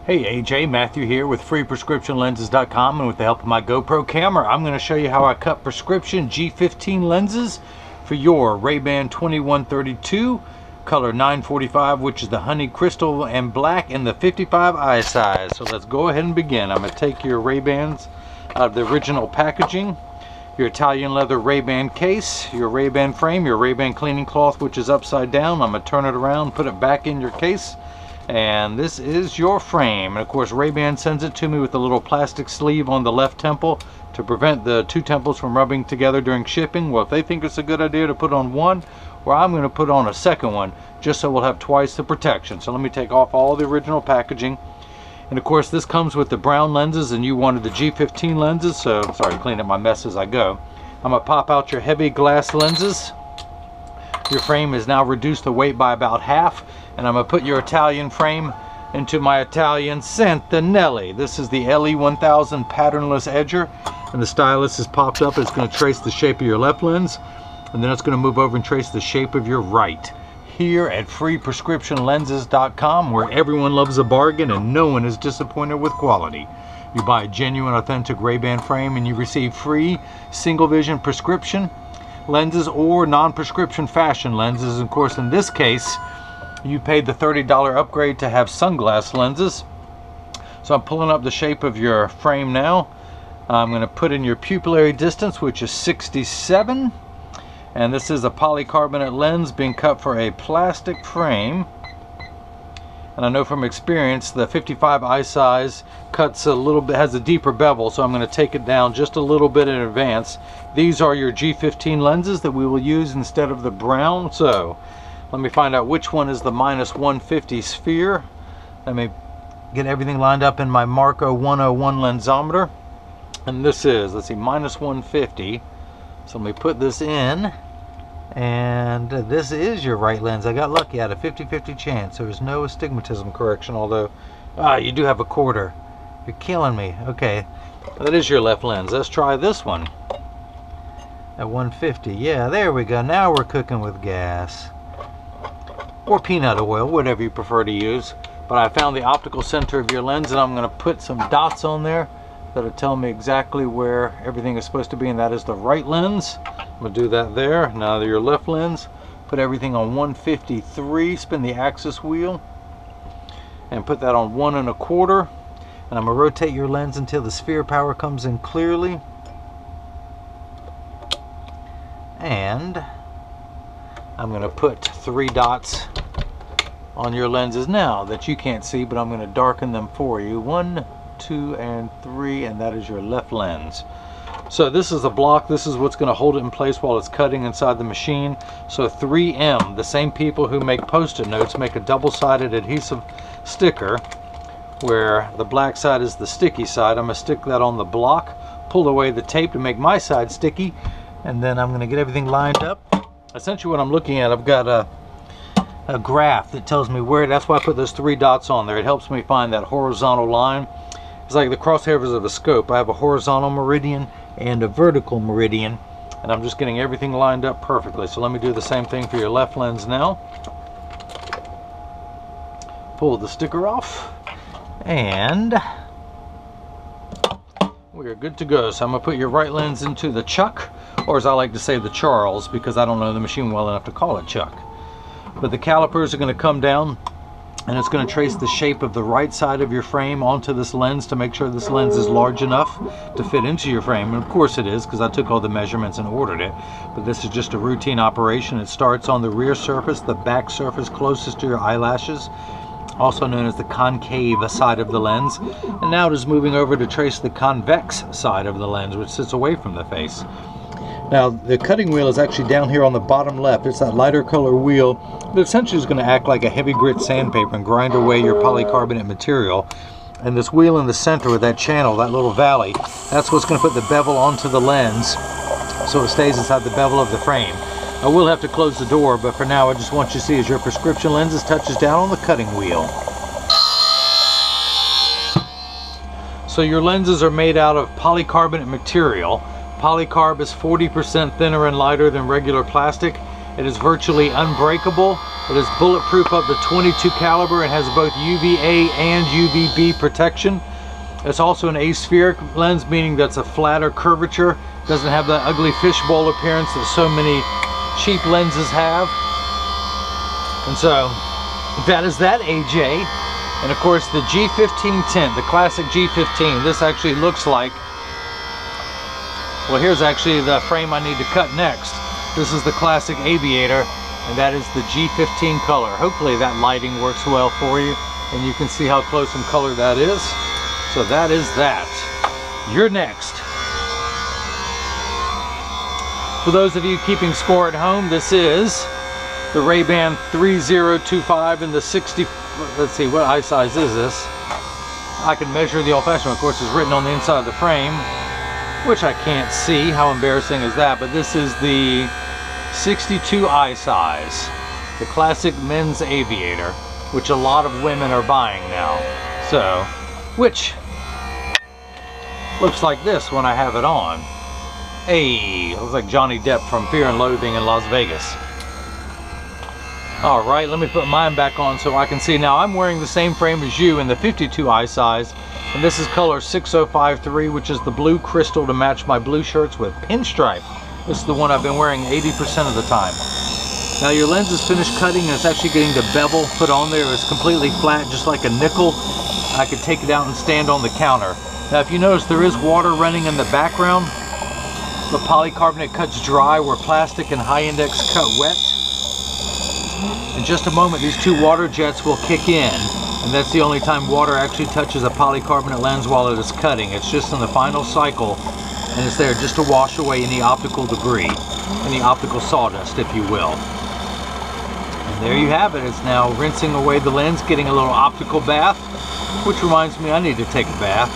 Hey AJ, Matthew here with freeprescriptionlenses.com, and with the help of my GoPro camera, I'm going to show you how I cut prescription G15 lenses for your RayBan 2132 color 945, which is the honey crystal and black in the 55 eye size. So let's go ahead and begin. I'm going to take your RayBans out of the original packaging, your Italian leather RayBan case, your RayBan frame, your RayBan cleaning cloth, which is upside down. I'm going to turn it around, put it back in your case. And this is your frame. And of course RayBan sends it to me with a little plastic sleeve on the left temple to prevent the two temples from rubbing together during shipping. Well, if they think it's a good idea to put on one, well, I'm going to put on a second one just so we'll have twice the protection. So let me take off all the original packaging. And of course this comes with the brown lenses, and you wanted the G15 lenses, so sorry, clean up my mess as I go. I'm going to pop out your heavy glass lenses. Your frame is now reduced the weight by about half, and I'm going to put your Italian frame into my Italian Sentinelli. This is the LE1000 patternless edger, and the stylus is popped up. It's going to trace the shape of your left lens, and then it's going to move over and trace the shape of your right. Here at freeprescriptionlenses.com, where everyone loves a bargain and no one is disappointed with quality. You buy a genuine, authentic RayBan frame and you receive free single vision prescription lenses or non-prescription fashion lenses. Of course, in this case, you paid the $30 upgrade to have sunglass lenses. So I'm pulling up the shape of your frame now. I'm going to put in your pupillary distance, which is 67. And this is a polycarbonate lens being cut for a plastic frame. And I know from experience the 55 eye size cuts a little bit, has a deeper bevel, so I'm going to take it down just a little bit in advance. These are your G15 lenses that we will use instead of the brown. So let me find out which one is the -150 sphere. Let me get everything lined up in my Marco 101 lensometer. And this is, let's see, -150. So let me put this in. And this is your right lens. I got lucky. I had a 50-50 chance. There was no astigmatism correction, although you do have a quarter. You're killing me. Okay, that is your left lens. Let's try this one at 150. Yeah, there we go. Now we're cooking with gas. Or peanut oil, whatever you prefer to use. But I found the optical center of your lens, and I'm going to put some dots on there that'll tell me exactly where everything is supposed to be, and that is the right lens. I'm going to do that there. Now your left lens, put everything on 153, spin the axis wheel, and put that on 1 1/4. And I'm going to rotate your lens until the sphere power comes in clearly. And I'm going to put 3 dots on your lenses now that you can't see, but I'm going to darken them for you. 1, 2, and 3, and that is your left lens. So this is a block. This is what's going to hold it in place while it's cutting inside the machine. So 3M, the same people who make post-it notes, make a double-sided adhesive sticker where the black side is the sticky side. I'm going to stick that on the block, pull away the tape to make my side sticky, and then I'm going to get everything lined up. Essentially what I'm looking at, I've got a graph that tells me where, that's why I put those 3 dots on there. It helps me find that horizontal line. It's like the crosshairs of a scope. I have a horizontal meridian and a vertical meridian, and I'm just getting everything lined up perfectly. So let me do the same thing for your left lens now. Pull the sticker off, and we are good to go. So I'm going to put your right lens into the Chuck, or as I like to say, the Charles, because I don't know the machine well enough to call it Chuck. But the calipers are going to come down, and it's going to trace the shape of the right side of your frame onto this lens to make sure this lens is large enough to fit into your frame. And of course it is, because I took all the measurements and ordered it. But this is just a routine operation. It starts on the rear surface, the back surface closest to your eyelashes, also known as the concave side of the lens. And now it is moving over to trace the convex side of the lens, which sits away from the face. Now the cutting wheel is actually down here on the bottom left. It's that lighter color wheel that essentially is going to act like a heavy grit sandpaper and grind away your polycarbonate material. And this wheel in the center with that channel, that little valley, that's what's going to put the bevel onto the lens so it stays inside the bevel of the frame. I will have to close the door, but for now I just want you to see as your prescription lenses touches down on the cutting wheel. So your lenses are made out of polycarbonate material. Polycarb is 40% thinner and lighter than regular plastic. It is virtually unbreakable. It is bulletproof up to 22 caliber and has both UVA and UVB protection. It's also an aspheric lens, meaning that's a flatter curvature. Doesn't have that ugly fishbowl appearance that so many cheap lenses have. And so that is that, AJ. And of course the G15 tint, the classic G15. This actually looks like, well, here's actually the frame I need to cut next. This is the classic Aviator, and that is the G15 color. Hopefully that lighting works well for you, and you can see how close in color that is. So that is that. You're next. For those of you keeping score at home, this is the RayBan 3025 in the 60, let's see, what eye size is this? I can measure the old-fashioned, of course, it's written on the inside of the frame, which I can't see. How embarrassing is that? But this is the 62 eye size, the classic men's Aviator, which a lot of women are buying now. So, which looks like this when I have it on. Hey, looks like Johnny Depp from Fear and Loathing in Las Vegas. Alright, let me put mine back on so I can see. Now, I'm wearing the same frame as you in the 52 eye size, and this is color 6053, which is the blue crystal to match my blue shirts with pinstripe. This is the one I've been wearing 80% of the time. Now, your lens is finished cutting, and it's actually getting the bevel put on there. It's completely flat, just like a nickel. I could take it out and stand on the counter. Now, if you notice, there is water running in the background. The polycarbonate cuts dry where plastic and high index cut wet. In just a moment, these two water jets will kick in, and that's the only time water actually touches a polycarbonate lens while it is cutting. It's just in the final cycle, and it's there just to wash away any optical debris, any optical sawdust, if you will. And there you have it. It's now rinsing away the lens, getting a little optical bath, which reminds me I need to take a bath.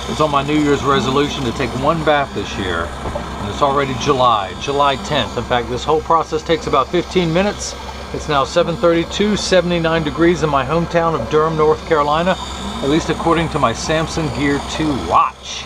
It's on my New Year's resolution to take one bath this year, and it's already July 10th. In fact, this whole process takes about 15 minutes. It's now 7:32, 79 degrees in my hometown of Durham, North Carolina, at least according to my Samsung Gear 2 watch.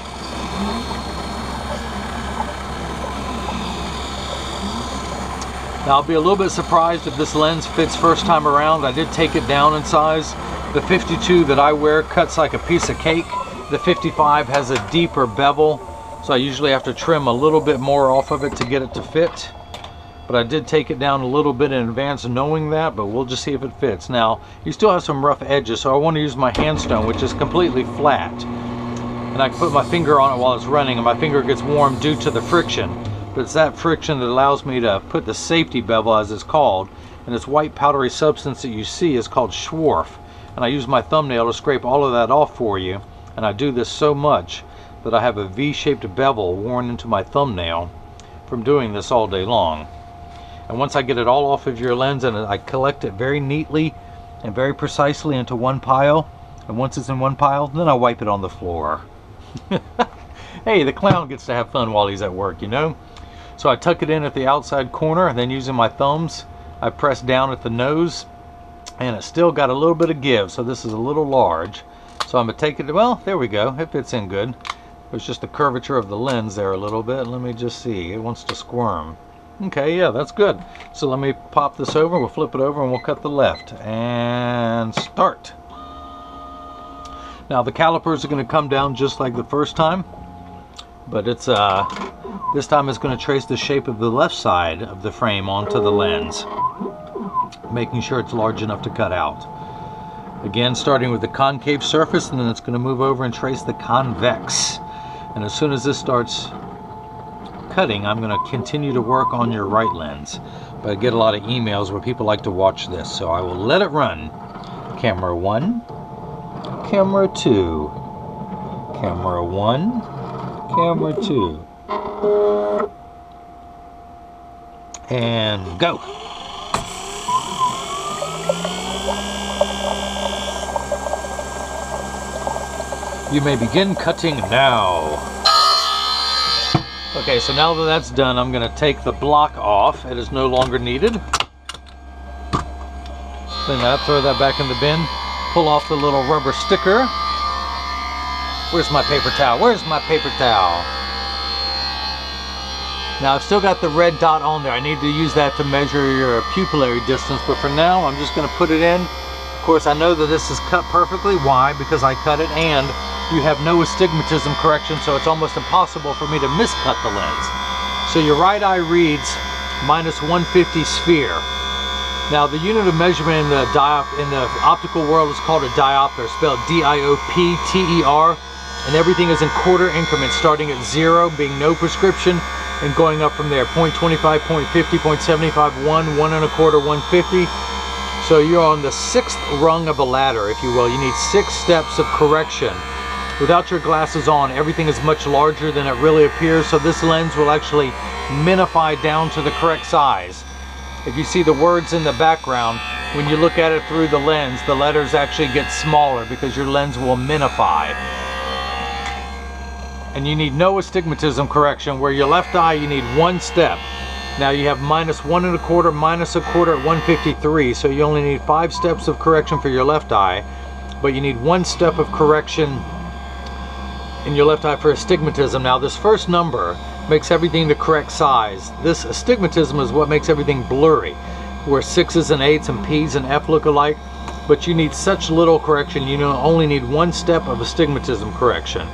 Now, I'll be a little bit surprised if this lens fits first time around. I did take it down in size. The 52 that I wear cuts like a piece of cake. The 55 has a deeper bevel, so I usually have to trim a little bit more off of it to get it to fit. But I did take it down a little bit in advance knowing that, but we'll just see if it fits. Now, you still have some rough edges, so I want to use my handstone, which is completely flat. And I can put my finger on it while it's running, and my finger gets warm due to the friction. But it's that friction that allows me to put the safety bevel, as it's called, and this white powdery substance that you see is called Schwarf. And I use my thumbnail to scrape all of that off for you. And I do this so much that I have a V-shaped bevel worn into my thumbnail from doing this all day long. And once I get it all off of your lens and I collect it very neatly and very precisely into one pile, and once it's in one pile, then I wipe it on the floor. Hey, the clown gets to have fun while he's at work, you know? So I tuck it in at the outside corner, and then using my thumbs, I press down at the nose, and it's still got a little bit of give, so this is a little large. So I'm going to take it, well, there we go, it fits in good. It's just the curvature of the lens there a little bit. Let me just see, it wants to squirm. Okay, yeah, that's good. So let me pop this over, we'll flip it over, and we'll cut the left. And start. Now the calipers are going to come down just like the first time, but it's this time it's going to trace the shape of the left side of the frame onto the lens, making sure it's large enough to cut out. Again, starting with the concave surface, and then it's going to move over and trace the convex. And as soon as this starts cutting, I'm going to continue to work on your right lens. But I get a lot of emails where people like to watch this, so I will let it run. Camera 1, camera 2, camera 1, camera 2, and go. You may begin cutting now. Okay, so now that that's done, I'm going to take the block off. It is no longer needed. Clean that up, throw that back in the bin. Pull off the little rubber sticker. Where's my paper towel? Where's my paper towel? Now I've still got the red dot on there. I need to use that to measure your pupillary distance, but for now I'm just going to put it in. Of course, I know that this is cut perfectly. Why? Because I cut it, and you have no astigmatism correction, so it's almost impossible for me to miscut the lens. So your right eye reads -150 sphere. Now the unit of measurement in the optical world is called a diopter, spelled D-I-O-P-T-E-R, and everything is in quarter increments, starting at 0 being no prescription and going up from there. 0.25, 0.50, 0.75, 1, 1 1/4, 150. So you're on the 6th rung of a ladder, if you will. You need 6 steps of correction. Without your glasses on, everything is much larger than it really appears, so this lens will actually minify down to the correct size. If you see the words in the background, when you look at it through the lens, the letters actually get smaller because your lens will minify. And you need no astigmatism correction. Where your left eye, you need 1 step. Now you have -1 1/4, -1/4 at 153, so you only need 5 steps of correction for your left eye, but you need 1 step of correction in your left eye for astigmatism. Now this first number makes everything the correct size. This astigmatism is what makes everything blurry, where 6s and 8s and P's and F look alike, but you need such little correction, you only need 1 step of astigmatism correction.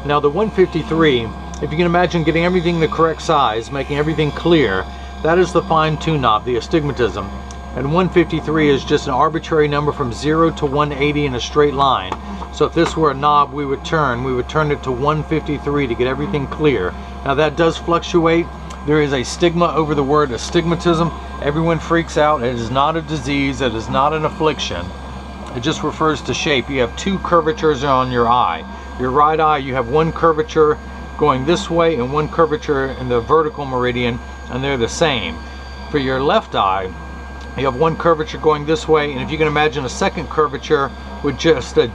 Now the 153, if you can imagine getting everything the correct size, making everything clear, that is the fine-tune knob, the astigmatism. And 153 is just an arbitrary number from 0 to 180 in a straight line. So if this were a knob we would turn it to 153 to get everything clear. Now that does fluctuate. There is a stigma over the word astigmatism. Everyone freaks out. It is not a disease. It is not an affliction. It just refers to shape. You have 2 curvatures on your eye. Your right eye, you have 1 curvature going this way and 1 curvature in the vertical meridian, and they're the same. For your left eye, you have 1 curvature going this way, and if you can imagine a second curvature with just a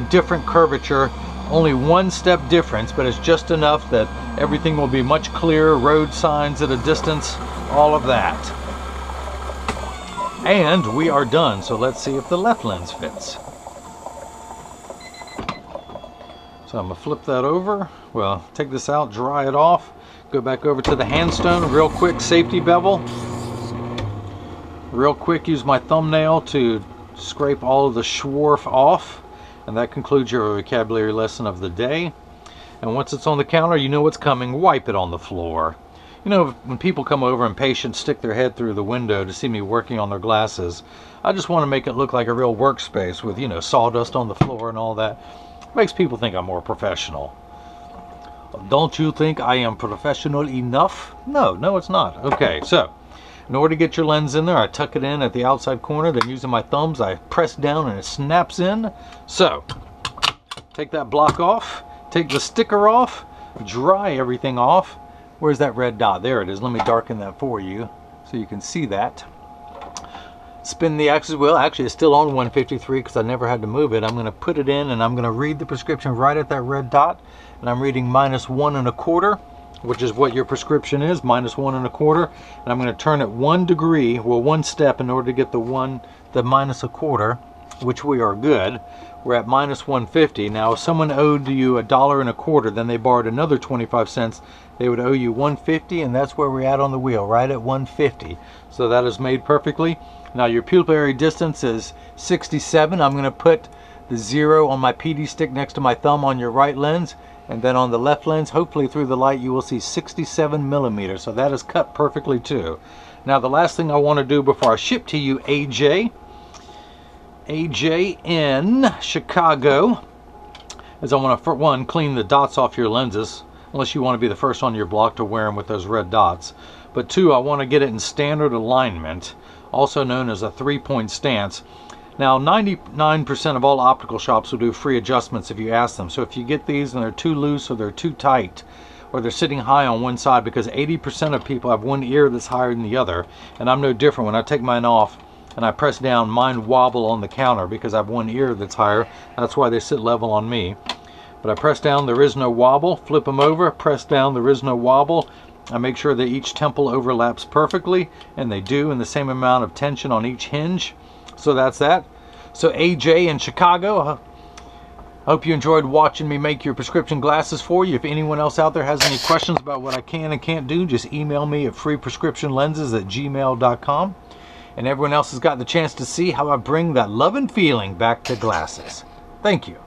different curvature, only 1 step difference, but it's just enough that everything will be much clearer, road signs at a distance, all of that. And we are done, so let's see if the left lens fits. So I'm going to flip that over, well, take this out, dry it off, go back over to the handstone, real quick safety bevel. Real quick, use my thumbnail to scrape all of the schwarf off, and that concludes your vocabulary lesson of the day. And once it's on the counter, you know what's coming. Wipe it on the floor. You know, when people come over and patients stick their head through the window to see me working on their glasses, I just want to make it look like a real workspace with, you know, sawdust on the floor and all that. Makes people think I'm more professional. Don't you think I am professional enough? No, it's not. Okay, so in order to get your lens in there, I tuck it in at the outside corner, then using my thumbs, I press down and it snaps in. So, take that block off, take the sticker off, dry everything off. Where's that red dot? There it is. Let me darken that for you so you can see that. Spin the axis wheel. Actually, it's still on 153 because I never had to move it. I'm going to put it in and I'm going to read the prescription right at that red dot. And I'm reading -1 1/4, which is what your prescription is, -1 1/4. And I'm going to turn it 1 degree, well, 1 step in order to get the -1/4, which we are good. We're at -150. Now, if someone owed you $1.25, then they borrowed another 25 cents, they would owe you 150, and that's where we're at on the wheel, right at 150. So that is made perfectly. Now your pupillary distance is 67. I'm going to put the 0 on my PD stick next to my thumb on your right lens, and then on the left lens, hopefully through the light, you will see 67 millimeters. So that is cut perfectly too. Now the last thing I want to do before I ship to you AJ in Chicago is I want to, for one, clean the dots off your lenses, unless you want to be the first on your block to wear them with those red dots. But 2, I want to get it in standard alignment, also known as a 3-point stance. Now 99% of all optical shops will do free adjustments if you ask them. So if you get these and they're too loose or they're too tight or they're sitting high on one side, because 80% of people have one ear that's higher than the other, and I'm no different. When I take mine off and I press down, mine wobble on the counter because I have one ear that's higher. That's why they sit level on me. But I press down, there is no wobble. Flip them over, press down, there is no wobble. I make sure that each temple overlaps perfectly, and they do, in the same amount of tension on each hinge. So that's that. So AJ in Chicago, I hope you enjoyed watching me make your prescription glasses for you. If anyone else out there has any questions about what I can and can't do, just email me at freeprescriptionlenses@gmail.com. And everyone else has got the chance to see how I bring that love and feeling back to glasses. Thank you.